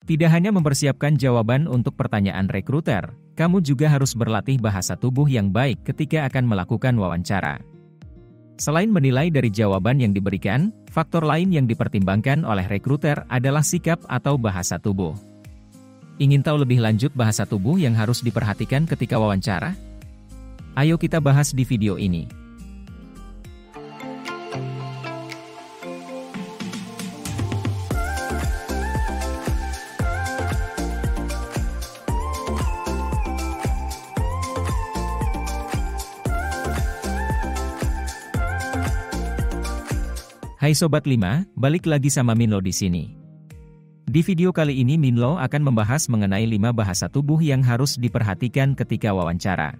Tidak hanya mempersiapkan jawaban untuk pertanyaan rekruter, kamu juga harus berlatih bahasa tubuh yang baik ketika akan melakukan wawancara. Selain menilai dari jawaban yang diberikan, faktor lain yang dipertimbangkan oleh rekruter adalah sikap atau bahasa tubuh. Ingin tahu lebih lanjut bahasa tubuh yang harus diperhatikan ketika wawancara? Ayo kita bahas di video ini. Hai Sobat 5, balik lagi sama Minlo di sini. Di video kali ini Minlo akan membahas mengenai 5 bahasa tubuh yang harus diperhatikan ketika wawancara.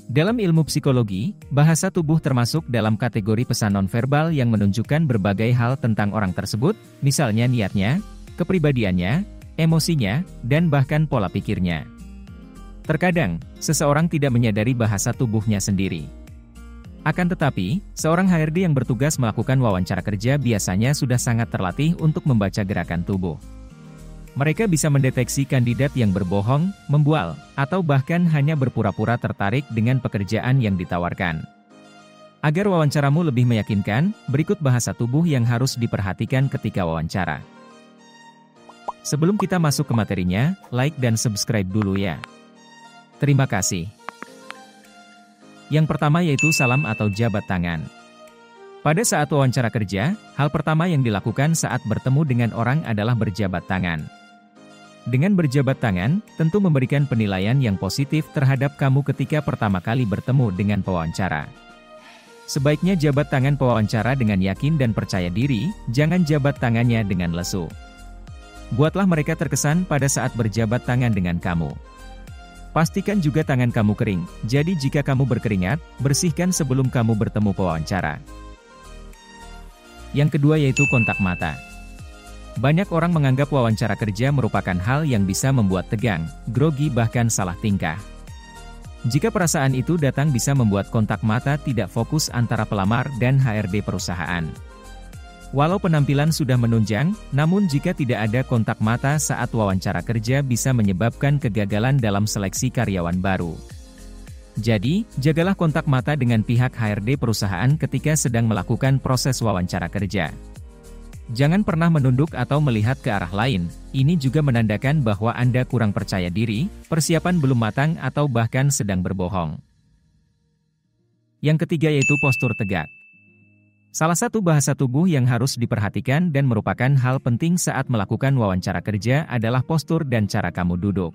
Dalam ilmu psikologi, bahasa tubuh termasuk dalam kategori pesan nonverbal yang menunjukkan berbagai hal tentang orang tersebut, misalnya niatnya, kepribadiannya, emosinya, dan bahkan pola pikirnya. Terkadang, seseorang tidak menyadari bahasa tubuhnya sendiri. Akan tetapi, seorang HRD yang bertugas melakukan wawancara kerja biasanya sudah sangat terlatih untuk membaca gerakan tubuh. Mereka bisa mendeteksi kandidat yang berbohong, membual, atau bahkan hanya berpura-pura tertarik dengan pekerjaan yang ditawarkan. Agar wawancaramu lebih meyakinkan, berikut bahasa tubuh yang harus diperhatikan ketika wawancara. Sebelum kita masuk ke materinya, like dan subscribe dulu ya. Terima kasih. Yang pertama yaitu salam atau jabat tangan. Pada saat wawancara kerja, hal pertama yang dilakukan saat bertemu dengan orang adalah berjabat tangan. Dengan berjabat tangan, tentu memberikan penilaian yang positif terhadap kamu ketika pertama kali bertemu dengan pewawancara. Sebaiknya jabat tangan pewawancara dengan yakin dan percaya diri, jangan jabat tangannya dengan lesu. Buatlah mereka terkesan pada saat berjabat tangan dengan kamu. Pastikan juga tangan kamu kering, jadi jika kamu berkeringat, bersihkan sebelum kamu bertemu pewawancara. Yang kedua yaitu kontak mata. Banyak orang menganggap wawancara kerja merupakan hal yang bisa membuat tegang, grogi bahkan salah tingkah. Jika perasaan itu datang bisa membuat kontak mata tidak fokus antara pelamar dan HRD perusahaan. Walau penampilan sudah menunjang, namun jika tidak ada kontak mata saat wawancara kerja bisa menyebabkan kegagalan dalam seleksi karyawan baru. Jadi, jagalah kontak mata dengan pihak HRD perusahaan ketika sedang melakukan proses wawancara kerja. Jangan pernah menunduk atau melihat ke arah lain, ini juga menandakan bahwa Anda kurang percaya diri, persiapan belum matang atau bahkan sedang berbohong. Yang ketiga yaitu postur tegak. Salah satu bahasa tubuh yang harus diperhatikan dan merupakan hal penting saat melakukan wawancara kerja adalah postur dan cara kamu duduk.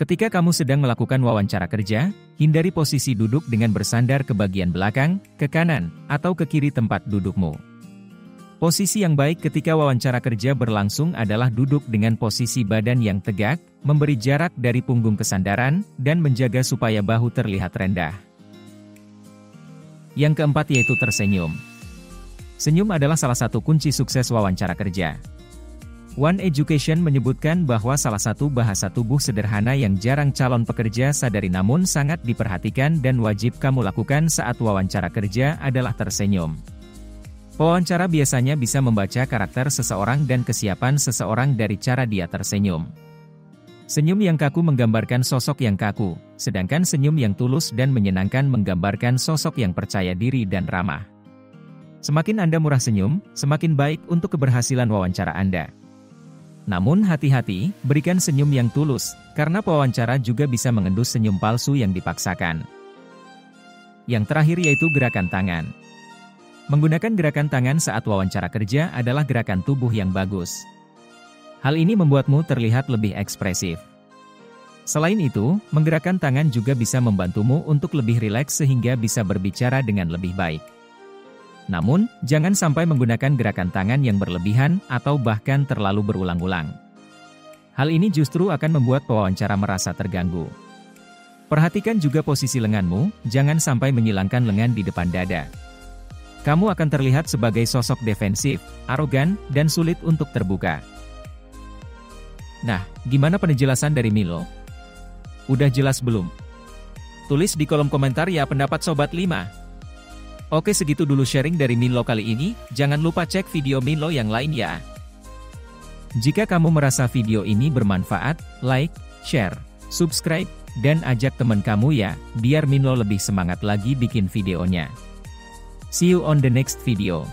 Ketika kamu sedang melakukan wawancara kerja, hindari posisi duduk dengan bersandar ke bagian belakang, ke kanan, atau ke kiri tempat dudukmu. Posisi yang baik ketika wawancara kerja berlangsung adalah duduk dengan posisi badan yang tegak, memberi jarak dari punggung ke sandaran, dan menjaga supaya bahu terlihat rendah. Yang keempat yaitu tersenyum. Senyum adalah salah satu kunci sukses wawancara kerja. One Education menyebutkan bahwa salah satu bahasa tubuh sederhana yang jarang calon pekerja sadari namun sangat diperhatikan dan wajib kamu lakukan saat wawancara kerja adalah tersenyum. Pewawancara biasanya bisa membaca karakter seseorang dan kesiapan seseorang dari cara dia tersenyum. Senyum yang kaku menggambarkan sosok yang kaku, sedangkan senyum yang tulus dan menyenangkan menggambarkan sosok yang percaya diri dan ramah. Semakin Anda murah senyum, semakin baik untuk keberhasilan wawancara Anda. Namun hati-hati, berikan senyum yang tulus, karena pewawancara juga bisa mengendus senyum palsu yang dipaksakan. Yang terakhir yaitu gerakan tangan. Menggunakan gerakan tangan saat wawancara kerja adalah gerakan tubuh yang bagus. Hal ini membuatmu terlihat lebih ekspresif. Selain itu, menggerakkan tangan juga bisa membantumu untuk lebih rileks sehingga bisa berbicara dengan lebih baik. Namun, jangan sampai menggunakan gerakan tangan yang berlebihan atau bahkan terlalu berulang-ulang. Hal ini justru akan membuat pewawancara merasa terganggu. Perhatikan juga posisi lenganmu, jangan sampai menyilangkan lengan di depan dada. Kamu akan terlihat sebagai sosok defensif, arogan, dan sulit untuk terbuka. Nah, gimana penjelasan dari Minlo? Udah jelas belum? Tulis di kolom komentar ya pendapat Sobat 5. Oke, segitu dulu sharing dari Minlo kali ini, jangan lupa cek video Minlo yang lain ya. Jika kamu merasa video ini bermanfaat, like, share, subscribe, dan ajak teman kamu ya, biar Minlo lebih semangat lagi bikin videonya. See you on the next video.